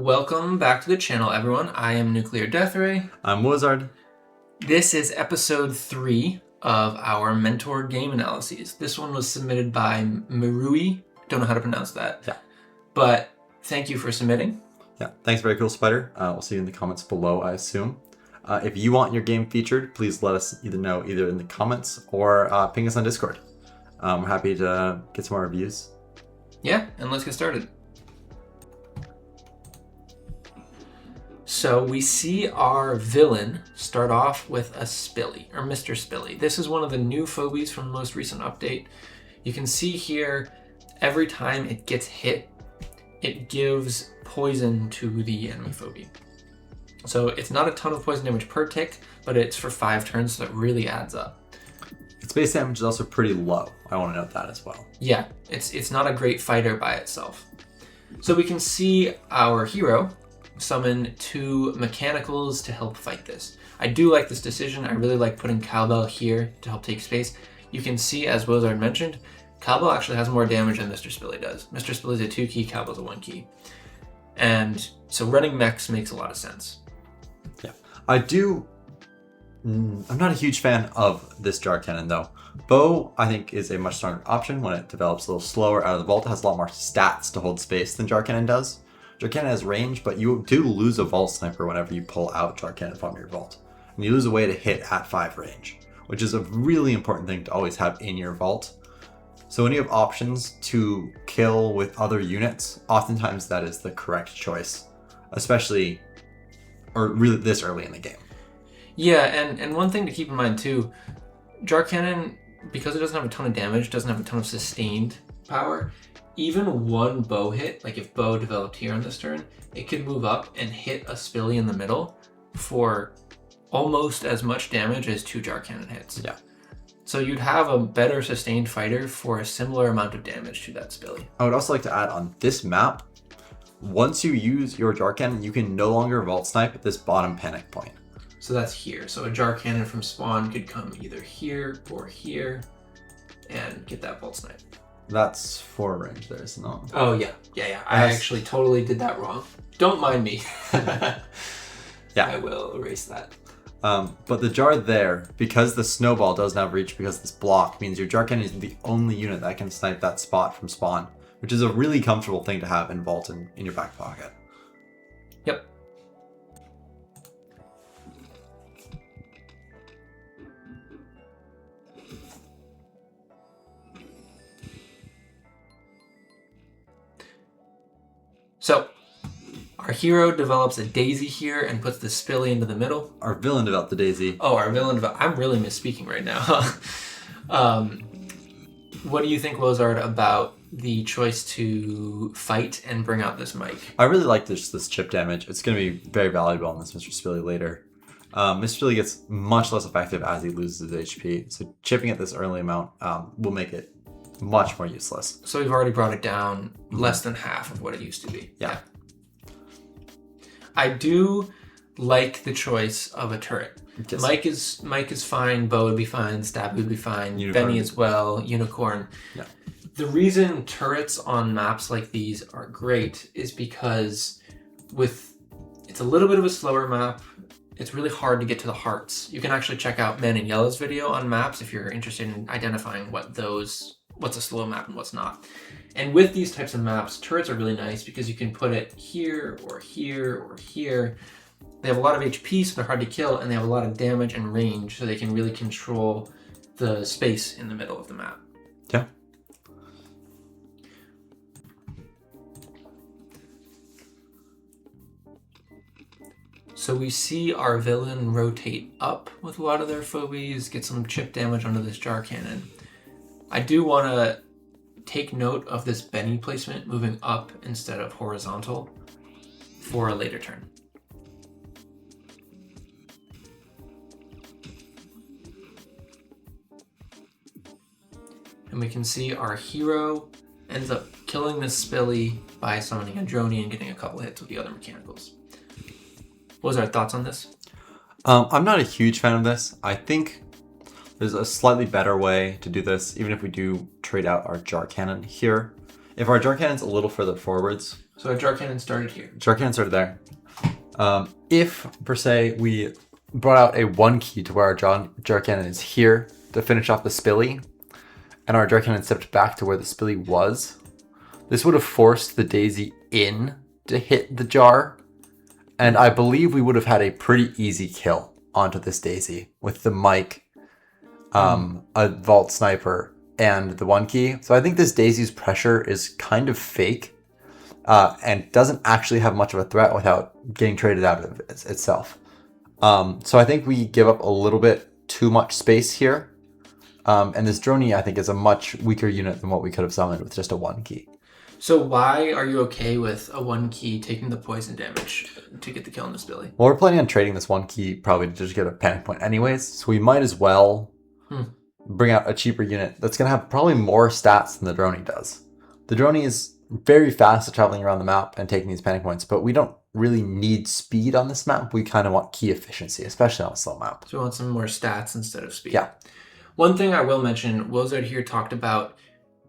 Welcome back to the channel, everyone. I am Nuclear Death Ray. I'm Wizard. This is episode 3 of our mentor game analyses. This one was submitted by Merui. Don't know how to pronounce that. Yeah. But thank you for submitting. Yeah, thanks, AVeryCoolSpider. We'll see you in the comments below, I assume. If you want your game featured, please let us know either in the comments or ping us on Discord. We're happy to get some more reviews. Yeah, and let's get started. So we see our villain start off with a Spilly, or Mr. Spilly. This is one of the new Phobies from the most recent update. You can see here, every time it gets hit, it gives poison to the enemy Phobie. So it's not a ton of poison damage per tick, but it's for 5 turns, so it really adds up. Its base damage is also pretty low. I want to note that as well. Yeah, it's not a great fighter by itself. So we can see our hero summon 2 mechanicals to help fight this. I do like this decision. I really like putting Cowbell here to help take space. You can see, as Wizard mentioned, Cowbell actually has more damage than Mr. Spilly does. Mr. Spilly's a 2 key, Cowbell's a 1 key. And so running mechs makes a lot of sense. Yeah, I'm not a huge fan of this Jar Cannon though. Bow, I think, is a much stronger option when it develops a little slower out of the vault. It has a lot more stats to hold space than Jar Cannon does. Jar Cannon has range, but you do lose a vault sniper whenever you pull out Jar Cannon from your vault. And you lose a way to hit at 5 range, which is a really important thing to always have in your vault. So when you have options to kill with other units, oftentimes that is the correct choice, especially or really this early in the game. Yeah, and one thing to keep in mind too, Jar Cannon, because it doesn't have a ton of damage, doesn't have a ton of sustained power, even one bow hit, like if bow developed here on this turn, it could move up and hit a Spilly in the middle for almost as much damage as 2 Jar Cannon hits. Yeah. So you'd have a better sustained fighter for a similar amount of damage to that Spilly. I would also like to add on this map, once you use your Jar Cannon, you can no longer vault snipe at this bottom panic point. So that's here. So a Jar Cannon from spawn could come either here or here and get that vault snipe. That's 4 range there, isn't it? Oh, yeah. I actually totally did that wrong. Don't mind me. Yeah. I will erase that. But the Jar there, because the snowball doesn't have reach because this block, means your Jar Cannon is the only unit that can snipe that spot from spawn, which is a really comfortable thing to have in vault in your back pocket. Yep. So, our hero develops a daisy here and puts the Spilly into the middle. Our villain developed the daisy. Oh, our villain I'm really misspeaking right now. What do you think, Wizard, about the choice to fight and bring out this mic? I really like this chip damage. It's going to be very valuable on this Mr. Spilly later. Mr. Spilly gets much less effective as he loses his HP, so chipping at this early amount will make it much more useless. So we've already brought it down less than half of what it used to be. Yeah. I do like the choice of a turret. Yes. Mike is fine, Bow would be fine, Stab would be fine, Unicorn. Benny as well, Unicorn. Yeah. The reason turrets on maps like these are great is because it's a little bit of a slower map. It's really hard to get to the hearts. You can actually check out Men in Yellow's video on maps if you're interested in identifying what's a slow map and what's not. And with these types of maps, turrets are really nice because you can put it here or here or here. They have a lot of HP, so they're hard to kill, and they have a lot of damage and range, so they can really control the space in the middle of the map. Yeah. So we see our villain rotate up with a lot of their phobies, get some chip damage onto this Jar Cannon. I do want to take note of this Benny placement moving up instead of horizontal for a later turn. And we can see our hero ends up killing this Spilly by summoning a Droney and getting a couple hits with the other mechanicals. What was our thoughts on this? I'm not a huge fan of this. I think there's a slightly better way to do this, even if we do trade out our Jar Cannon here. If our Jar Cannon's a little further forwards, So our Jar Cannon started here. Jar Cannon started there. If, per se, we brought out a 1 key to where our Jar Cannon is here to finish off the Spilly, and our Jar Cannon stepped back to where the Spilly was, this would have forced the Daisy in to hit the jar, and I believe we would have had a pretty easy kill onto this Daisy with the mic, a Vault Sniper, and the 1 key. So I think this Daisy's pressure is kind of fake, and doesn't actually have much of a threat without getting traded out of itself. So I think we give up a little bit too much space here. And this Droney, I think, is a much weaker unit than what we could have summoned with just a 1 key. So why are you okay with a 1 key taking the poison damage to get the kill on this Billy? Well, we're planning on trading this 1 key probably to just get a panic point anyways. So we might as well bring out a cheaper unit that's going to have probably more stats than the Droney does. The Droney is very fast at traveling around the map and taking these panic points, but we don't really need speed on this map. We kind of want key efficiency, especially on a slow map. So we want some more stats instead of speed. Yeah. One thing I will mention, Wizard here talked about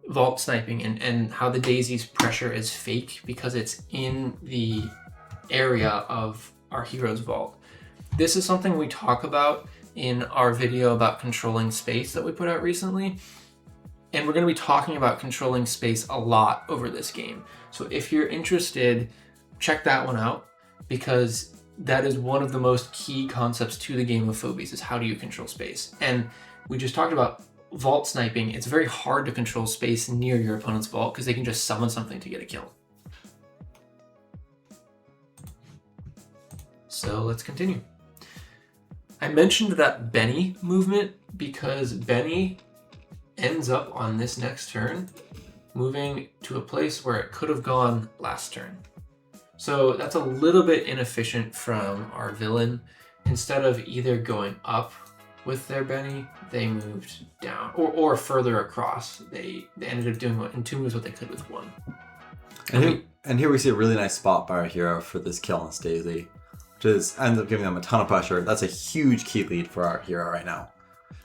vault sniping and how the Daisy's pressure is fake because it's in the area of our hero's vault. This is something we talk about in our video about controlling space that we put out recently. And we're going to be talking about controlling space a lot over this game. So if you're interested, check that one out, because that is one of the most key concepts to the game of Phobies, is how do you control space. And we just talked about vault sniping. It's very hard to control space near your opponent's vault because they can just summon something to get a kill. So let's continue. I mentioned that Benny movement because Benny ends up on this next turn, moving to a place where it could have gone last turn. So that's a little bit inefficient from our villain. Instead of either going up with their Benny, they moved down, or further across. They ended up doing in 2 moves what they could with 1. And here we see a really nice spot by our hero for this kill on this Daisy, which ends up giving them a ton of pressure. That's a huge key lead for our hero right now.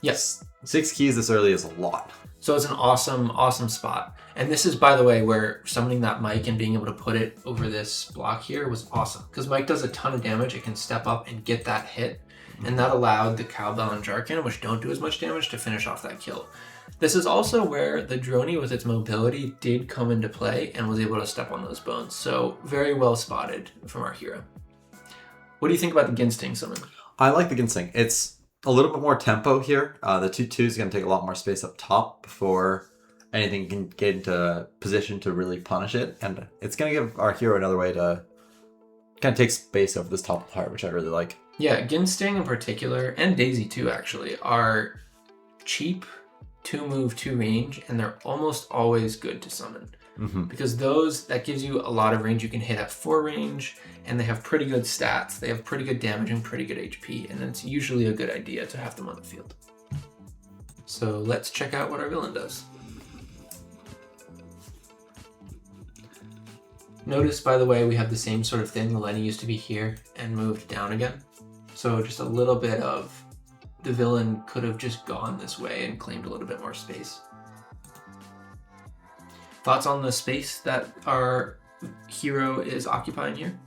Yes. 6 keys this early is a lot. So it's an awesome, awesome spot. And this is, by the way, where summoning that Mike and being able to put it over this block here was awesome. Because Mike does a ton of damage. It can step up and get that hit. And that allowed the Cowbell and Jar Cannon, which don't do as much damage, to finish off that kill. This is also where the Droney with its mobility did come into play and was able to step on those bones. So very well spotted from our hero. What do you think about the Ginsting summon? I like the Ginsting. It's a little bit more tempo here. The 2/2 is going to take a lot more space up top before anything can get into position to really punish it. And it's going to give our hero another way to kind of take space over this top of the heart, which I really like. Yeah, Ginsting in particular, and Daisy too actually, are cheap, 2 move, 2 range, and they're almost always good to summon. Because that gives you a lot of range. You can hit at 4 range, and they have pretty good stats. They have pretty good damage and pretty good HP, and it's usually a good idea to have them on the field. So let's check out what our villain does. Notice, by the way, we have the same sort of thing. The Lenny used to be here and moved down again. So just a little bit of the villain could have just gone this way and claimed a little bit more space. Thoughts on the space that our hero is occupying here?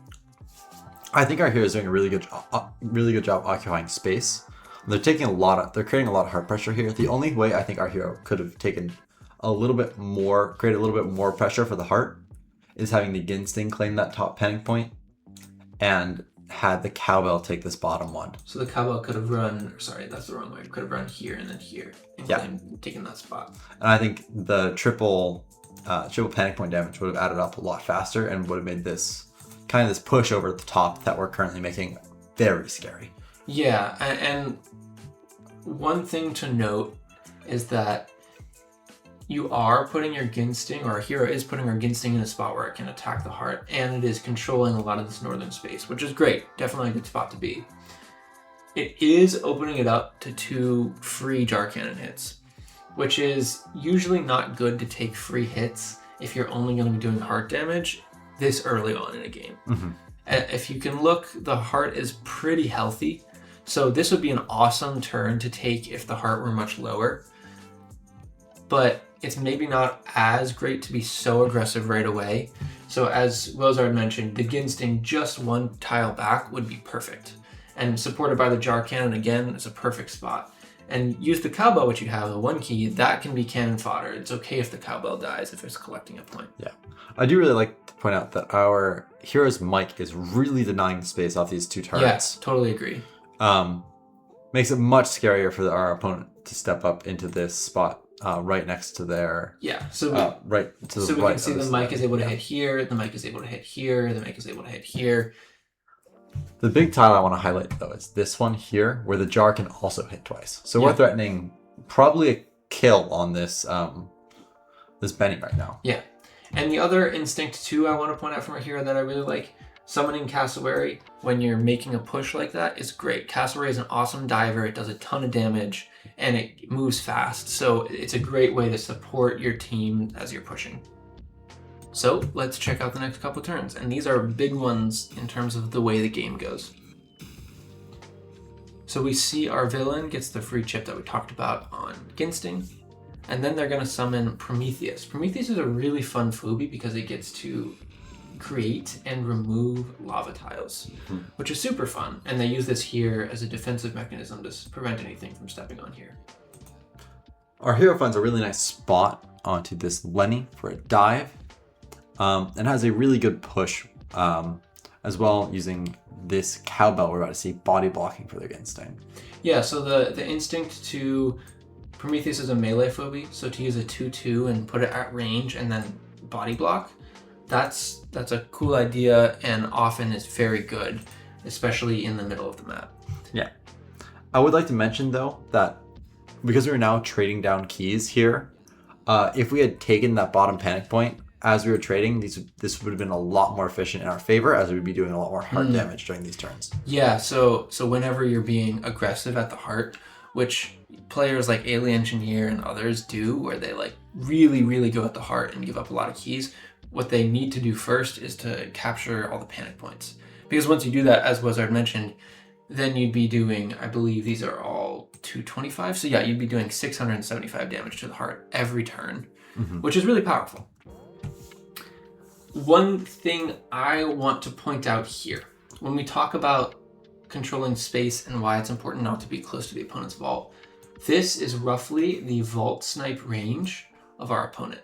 I think our hero is doing a really good job occupying space. They're creating a lot of heart pressure here. The only way I think our hero could have taken created a little bit more pressure for the heart is having the Ginsting claim that top panic point and had the Cowbell take this bottom one. So the Cowbell could have run, sorry, that's the wrong way. Could have run here and then here and taken that spot. And I think the triple panic point damage would have added up a lot faster and would have made this push over the top that we're currently making very scary. Yeah, and one thing to note is that you are putting your Ginsting, or our hero is putting our Ginsting in a spot where it can attack the heart, and it is controlling a lot of this northern space, which is great. Definitely a good spot to be. It is opening it up to 2 free Jar Cannon hits, which is usually not good to take free hits if you're only going to be doing heart damage this early on in a game. If you can look, the heart is pretty healthy, so this would be an awesome turn to take if the heart were much lower. But it's maybe not as great to be so aggressive right away. So as Wozard mentioned, the Ginsting just one tile back would be perfect. And supported by the Jar Cannon again, it's a perfect spot. And use the cowbell, which you have, the 1 key, that can be cannon fodder. It's okay if the cowbell dies if it's collecting a point. Yeah. I do really like to point out that our hero's mic is really denying the space off these 2 turrets. Yes, totally agree. Makes it much scarier for our opponent to step up into this spot right next to their... Yeah, so right to the so we right can see the mic is able to hit here, the mic is able to hit here, the mic is able to hit here. The big tile I want to highlight, though, is this one here, where the jar can also hit twice. So we're threatening probably a kill on this this Benny right now. Yeah. And the other instinct, too, I want to point out from right here that I really like, summoning Cassowary when you're making a push like that is great. Cassowary is an awesome diver. It does a ton of damage, and it moves fast. So it's a great way to support your team as you're pushing. So let's check out the next couple turns. And these are big ones in terms of the way the game goes. So we see our villain gets the free chip that we talked about on Ginsting. And then they're going to summon Prometheus. Prometheus is a really fun phobie because it gets to create and remove lava tiles, which is super fun. And they use this here as a defensive mechanism to prevent anything from stepping on here. Our hero finds a really nice spot onto this Lenny for a dive. And has a really good push as well, using this cowbell we're about to see body blocking for their instinct. Yeah, so the instinct to Prometheus is a melee phobie, so to use a 2/2 and put it at range and then body block, that's a cool idea and often is very good, especially in the middle of the map. Yeah. I would like to mention, though, that because we're now trading down keys here, if we had taken that bottom panic point as we were trading, this would have been a lot more efficient in our favor, as we'd be doing a lot more heart damage during these turns. Yeah, so whenever you're being aggressive at the heart, which players like Alien Engineer and others do, where they like really, really go at the heart and give up a lot of keys, what they need to do first is to capture all the panic points. Because once you do that, as Wozard mentioned, then you'd be doing, I believe these are all 225. So yeah, you'd be doing 675 damage to the heart every turn, which is really powerful. One thing I want to point out here, when we talk about controlling space and why it's important not to be close to the opponent's vault, this is roughly the vault snipe range of our opponent.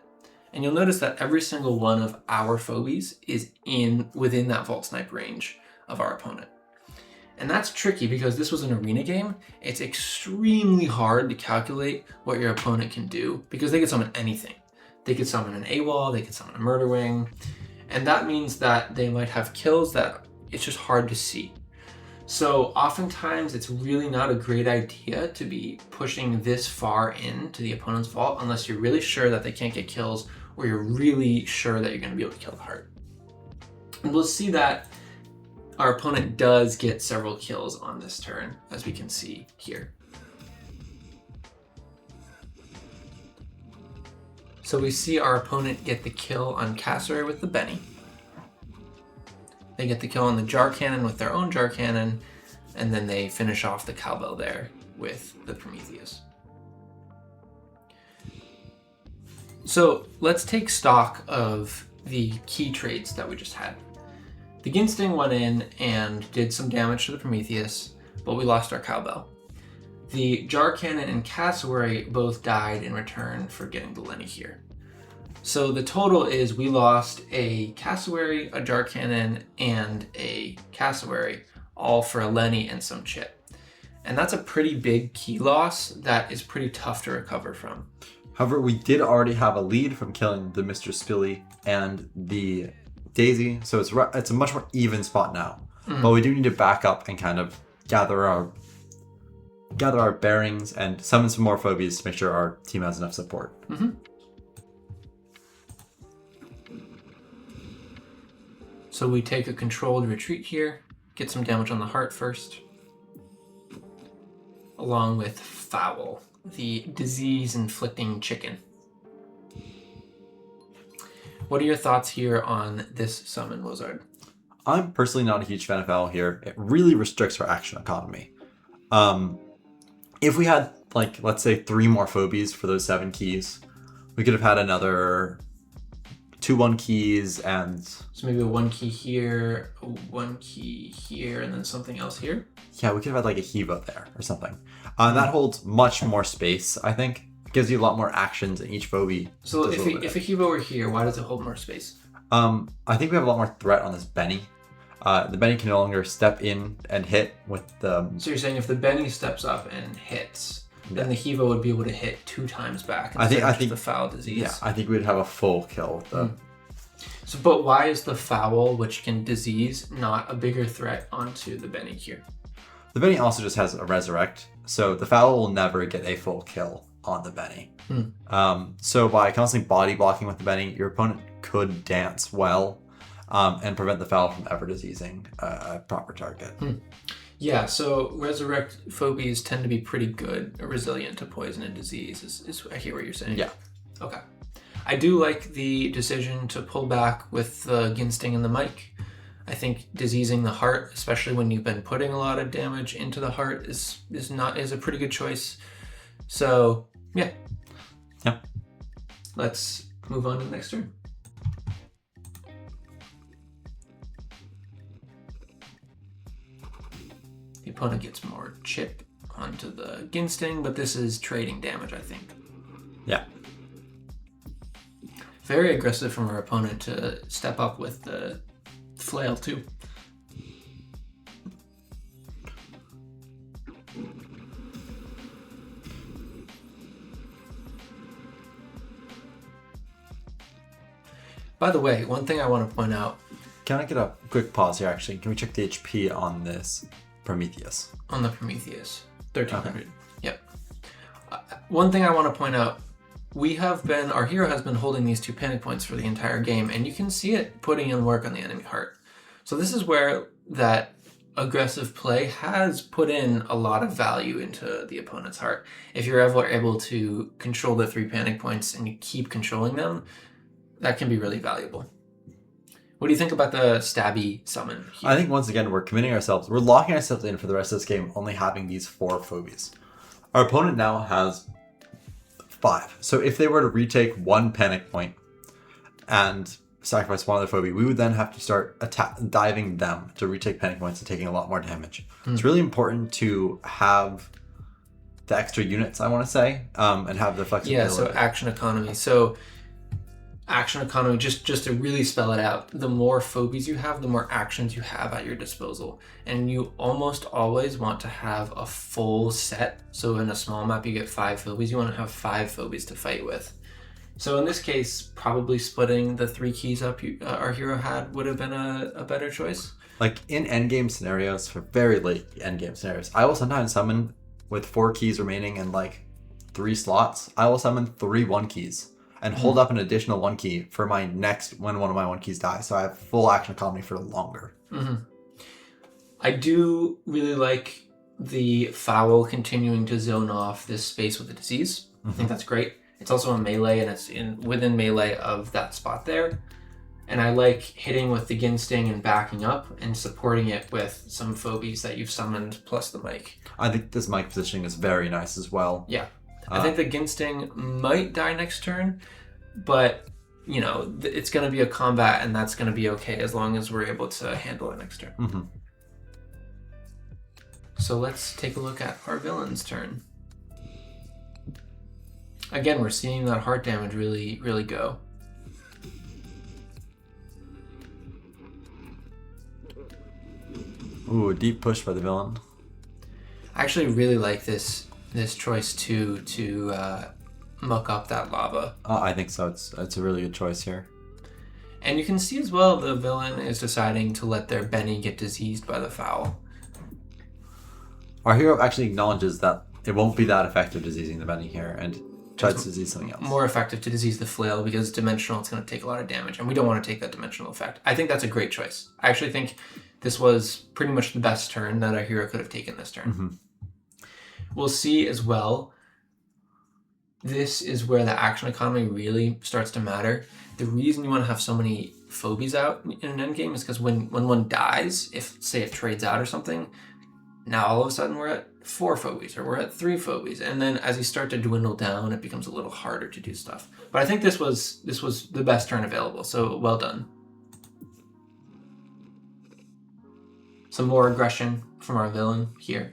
And you'll notice that every single one of our phobies is within that vault snipe range of our opponent. And that's tricky because this was an arena game. It's extremely hard to calculate what your opponent can do because they could summon anything. They could summon an AWOL, they could summon a Murder Wing, and that means that they might have kills that it's just hard to see. So oftentimes it's really not a great idea to be pushing this far into the opponent's vault unless you're really sure that they can't get kills or you're really sure that you're going to be able to kill the heart. And we'll see that our opponent does get several kills on this turn, as we can see here. So we see our opponent get the kill on Cassowary with the Benny. They get the kill on the Jar Cannon with their own Jar Cannon, and then they finish off the cowbell there with the Prometheus. So let's take stock of the key trades that we just had. The Ginsting went in and did some damage to the Prometheus, but we lost our cowbell. The Jar Cannon and Cassowary both died in return for getting the Lenny here. So the total is we lost a Cassowary, a Jar Cannon, and a Cassowary, all for a Lenny and some chip. And that's a pretty big key loss that is pretty tough to recover from. However, we did already have a lead from killing the Mr. Spilly and the Daisy, so it's a much more even spot now. But we do need to back up and kind of gather our bearings and summon some more phobies to make sure our team has enough support. So we take a controlled retreat here, get some damage on the heart first, along with Foul, the disease-inflicting chicken. What are your thoughts here on this summon, Wozard? I'm personally not a huge fan of Foul here. It really restricts our action economy. If we had, like, let's say 3 more phobies for those 7 keys, We could have had another 2 1 keys and... So maybe a 1 key here, a 1 key here, and then something else here? Yeah, we could have had like a Hiva there or something. That holds much more space, I think. It gives you a lot more actions in each phobie. So if a Hiva were here, why does it hold more space? I think we have a lot more threat on this Benny. The Benny can no longer step in and hit with the... So you're saying if the Benny steps up and hits, then the Hiva would be able to hit 2 times back instead of just the foul disease. Yeah, I think we'd have a full kill with the... So, but why is the foul, which can disease, not a bigger threat onto the Benny here? The Benny also just has a resurrect, so the foul will never get a full kill on the Benny. So by constantly body blocking with the Benny, your opponent could dance well and prevent the foul from ever diseasing a proper target. Yeah, so resurrect phobies tend to be pretty good, resilient to poison and disease, is I hear what you're saying. Yeah. Okay. I do like the decision to pull back with the Ginsting and the Mike. I think diseasing the heart, especially when you've been putting a lot of damage into the heart, is a pretty good choice. So yeah. Let's move on to the next turn. The opponent gets more chip onto the Ginsting, but this is trading damage, I think. Yeah. Very aggressive from our opponent to step up with the flail too. By the way, one thing I want to point out. Can I get a quick pause here, actually? Can we check the HP on this Prometheus? On the Prometheus. 1300. Okay. Yep. One thing I want to point out. Our hero has been holding these 2 panic points for the entire game, and you can see it putting in work on the enemy heart. So this is where that aggressive play has put in a lot of value into the opponent's heart. If you're ever able to control the 3 panic points and you keep controlling them, that can be really valuable. What do you think about the stabby summon here? I think once again, we're locking ourselves in for the rest of this game, only having these 4 phobies. Our opponent now has 5. So if they were to retake 1 panic point and sacrifice 1 other phobie, we would then have to start diving them to retake panic points and taking a lot more damage. It's really important to have the extra units, I want to say, and have the flexibility. Yeah, so action economy. So action economy, just to really spell it out, the more phobies you have, the more actions you have at your disposal. And you almost always want to have a full set. So in a small map, you get 5 phobies. You want to have 5 phobies to fight with. So in this case, probably splitting the 3 keys up our hero had would have been a better choice. Like in endgame scenarios, for very late endgame scenarios, I will sometimes summon with 4 keys remaining and like 3 slots. I will summon 3 1 keys. And hold up an additional 1 key for my next when one of my 1 keys dies. So I have full action economy for longer. I do really like the foul continuing to zone off this space with the disease. I think that's great. It's also a melee, and it's within melee of that spot there. And I like hitting with the Ginsting and backing up and supporting it with some phobies that you've summoned plus the Mike. I think this Mike positioning is very nice as well. Yeah. I think the Ginsting might die next turn, but, you know, it's going to be a combat, and that's going to be okay as long as we're able to handle it next turn. So let's take a look at our villain's turn. Again, we're seeing that heart damage really, really go. Ooh, a deep push by the villain. I actually really like this choice to muck up that lava. I think so. It's a really good choice here. And you can see as well the villain is deciding to let their Benny get diseased by the foul. Our hero actually acknowledges that it won't be that effective diseasing the Benny here and tries to disease something else. More effective to disease the flail because dimensional, it's going to take a lot of damage, and we don't want to take that dimensional effect. I think that's a great choice. I actually think this was pretty much the best turn that our hero could have taken this turn. We'll see as well, this is where the action economy really starts to matter. The reason you want to have so many phobies out in an endgame is because when one dies, if say it trades out or something, now all of a sudden we're at 4 phobies or we're at 3 phobies. And then as you start to dwindle down, it becomes a little harder to do stuff. But I think this was the best turn available, so well done. Some more aggression from our villain here.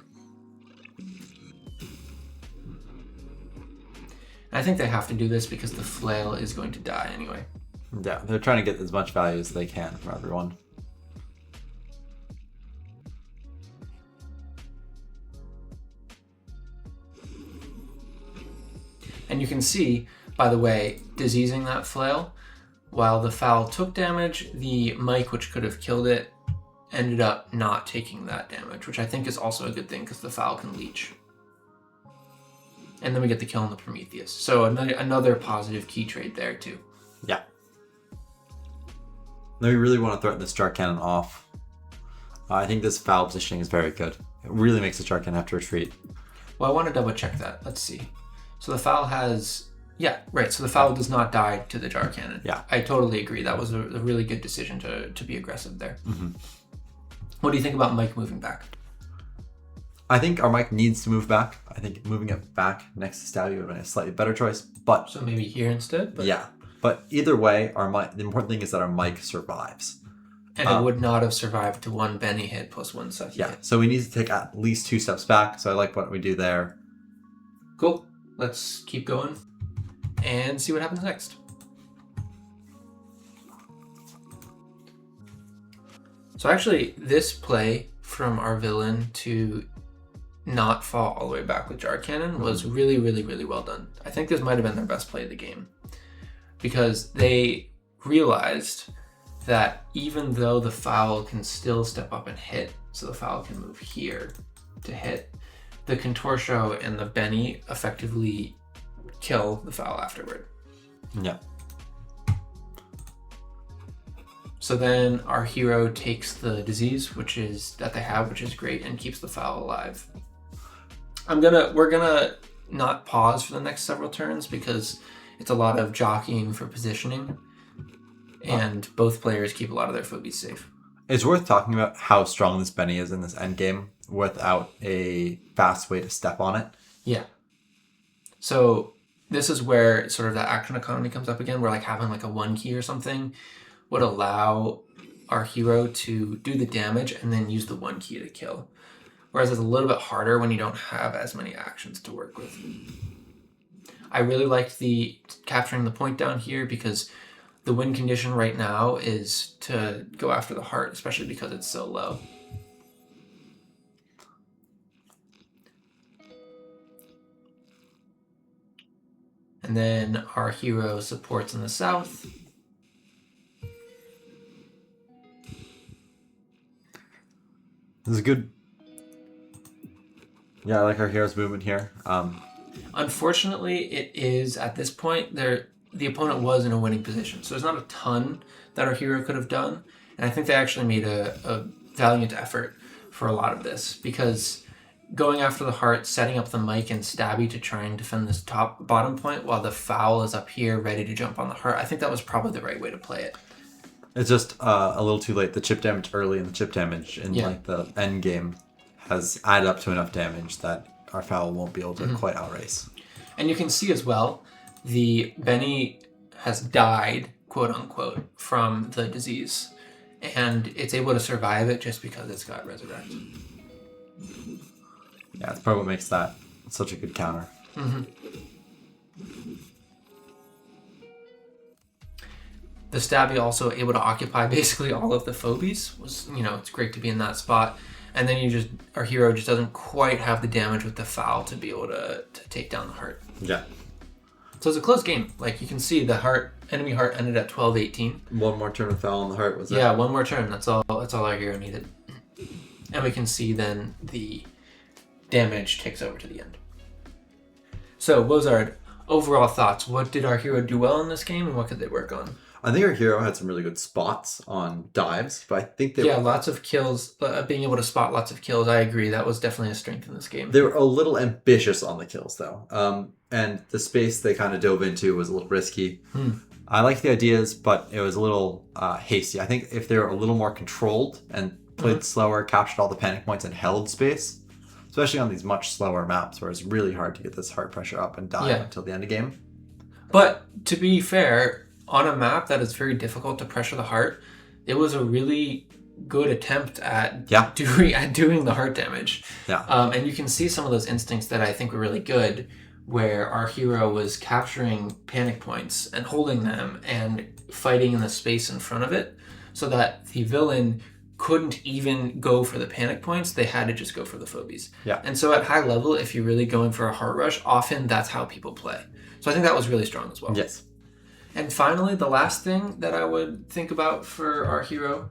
And I think they have to do this because the flail is going to die anyway. Yeah, they're trying to get as much value as they can from everyone. And you can see, by the way, diseasing that flail, while the fowl took damage, the Mike, which could have killed it, ended up not taking that damage, which I think is also a good thing because the fowl can leech. And then we get the kill on the Prometheus. So another positive key trait there too. Yeah. Now we really want to threaten this Jar Cannon off. I think this foul positioning is very good. It really makes the Jar Cannon have to retreat. Well, I want to double check that. Let's see. So the foul has... Yeah, right. So the foul does not die to the Jar Cannon. Yeah. I totally agree. That was a really good decision to be aggressive there. Mm-hmm. What do you think about Mike moving back? I think our Mike needs to move back. I think moving it back next to Stabby would have been a slightly better choice, but... So maybe here instead? But... Yeah. But either way, our Mike, the important thing is that our Mike survives. And it would not have survived to 1 Benny hit plus 1 Sucky hit. So we need to take at least 2 steps back. So I like what we do there. Cool. Let's keep going and see what happens next. So actually, this play from our villain to not fall all the way back with Jar Cannon was really, really, really well done. I think this might have been their best play of the game because they realized that even though the foul can still step up and hit, so the foul can move here to hit, the Contortio and the Benny effectively kill the foul afterward. Yeah. So then our hero takes the disease, which is great, and keeps the foul alive. We're gonna not pause for the next several turns because it's a lot of jockeying for positioning, and both players keep a lot of their phobies safe. It's worth talking about how strong this Benny is in this endgame without a fast way to step on it. Yeah. So this is where sort of that action economy comes up again, where like having like a 1 key or something would allow our hero to do the damage and then use the 1 key to kill. Whereas it's a little bit harder when you don't have as many actions to work with. I really liked the capturing the point down here because the win condition right now is to go after the heart, especially because it's so low. And then our hero supports in the south. This is good. Yeah, I like our hero's movement here. Unfortunately, it is at this point the opponent was in a winning position, so there's not a ton that our hero could have done, and I think they actually made a valiant effort for a lot of this because going after the heart, setting up the Mike and Stabby to try and defend this bottom point while the foul is up here ready to jump on the heart, I think that was probably the right way to play it. It's just a little too late. The chip damage early and the chip damage in like the end game has added up to enough damage that our foul won't be able to quite outrace. And you can see as well, the Benny has died, quote unquote, from the disease, and it's able to survive it just because it's got resurrect. Yeah, it's probably what makes that such a good counter. Mm-hmm. The Stabby also able to occupy basically all of the phobies. It's great to be in that spot. And then our hero just doesn't quite have the damage with the foul to be able to take down the heart. Yeah. So it's a close game. Like you can see the enemy heart ended at 12-18. One more turn of foul on the heart was it? Yeah, one more turn. That's all our hero needed. And we can see then the damage takes over to the end. So Wozard, overall thoughts. What did our hero do well in this game and what could they work on? I think our hero had some really good spots on dives, but I think they were... lots of kills, being able to spot lots of kills. I agree. That was definitely a strength in this game. They were a little ambitious on the kills, though. And the space they kind of dove into was a little risky. I liked the ideas, but it was a little hasty. I think if they were a little more controlled and played slower, captured all the panic points and held space, especially on these much slower maps where it's really hard to get this heart pressure up and die until the end of game. But to be fair, on a map that is very difficult to pressure the heart, it was a really good attempt at doing the heart damage. And you can see some of those instincts that I think were really good, where our hero was capturing panic points and holding them and fighting in the space in front of it, so that the villain couldn't even go for the panic points. They had to just go for the phobies. And so at high level, if you're really going for a heart rush, often that's how people play. So I think that was really strong as well. Yes. And finally, the last thing that I would think about for our hero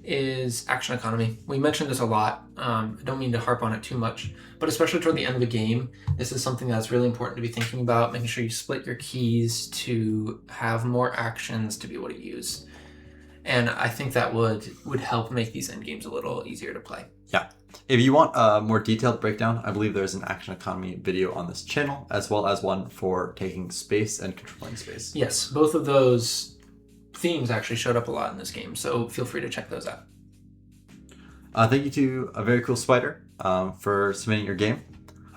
is action economy. We mentioned this a lot. I don't mean to harp on it too much, but especially toward the end of the game, this is something that's really important to be thinking about, making sure you split your keys to have more actions to be able to use. And I think that would help make these end games a little easier to play. Yeah. If you want a more detailed breakdown, I believe there's an action economy video on this channel, as well as one for taking space and controlling space. Yes, both of those themes actually showed up a lot in this game, so feel free to check those out. Thank you to AVeryCoolSpider for submitting your game.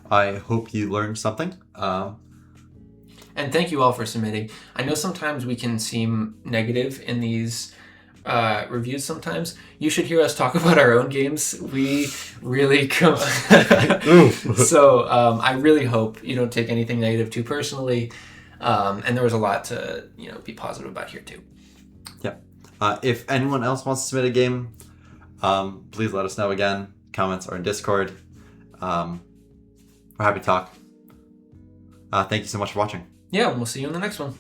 I hope you learned something. And thank you all for submitting. I know sometimes we can seem negative in these reviews sometimes. You should hear us talk about our own games. We really come. So I really hope you don't take anything negative too personally. And there was a lot to be positive about here too. Yep. If anyone else wants to submit a game, please let us know again. Comments or in Discord. We're happy to talk. Thank you so much for watching. Yeah, and we'll see you in the next one.